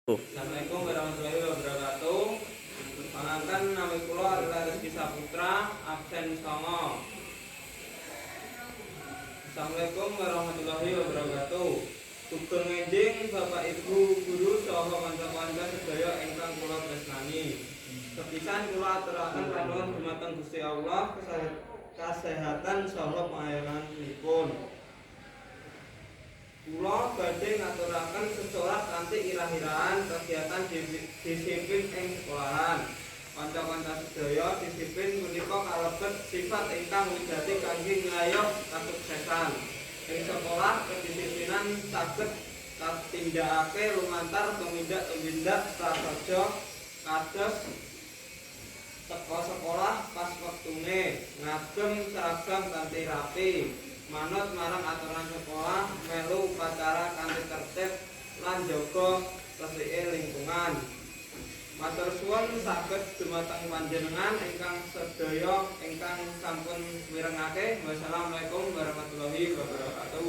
Assalamualaikum warahmatullahi wabarakatuh. Panganten nami kula adalah Rizky Saputra, absen songo. Assalamualaikum warahmatullahi wabarakatuh. Sugeng enjing Bapak Ibu guru saha kanca-kanca sedaya ingkang kula tresnani. Sepisan kula aturaken panuwun dumateng Gusti Allah kesehatan saha pangayomanipun. Kula badhe ngaturaken sesorak kanthi irah-irahan kegiatan disiplin ing sekolahan. Kanca-kanca sedaya, disiplin punika kalebet sifat ingkang wigati kangge ngayoh kasuksesan. Ing sekolah kedisiplinan saged katindakake lumantar tumindak prasaja kados teka sekolah pas wektune, ngagem seragam kanthi rapi, manut marang aturan sekolah, melu upacara kanthi tertib lan jaga resike lingkungan. Matur suwun saged dumateng panjenengan ingkang sedaya ingkang sampun mirengake. Wassalamualaikum warahmatullahi wabarakatuh.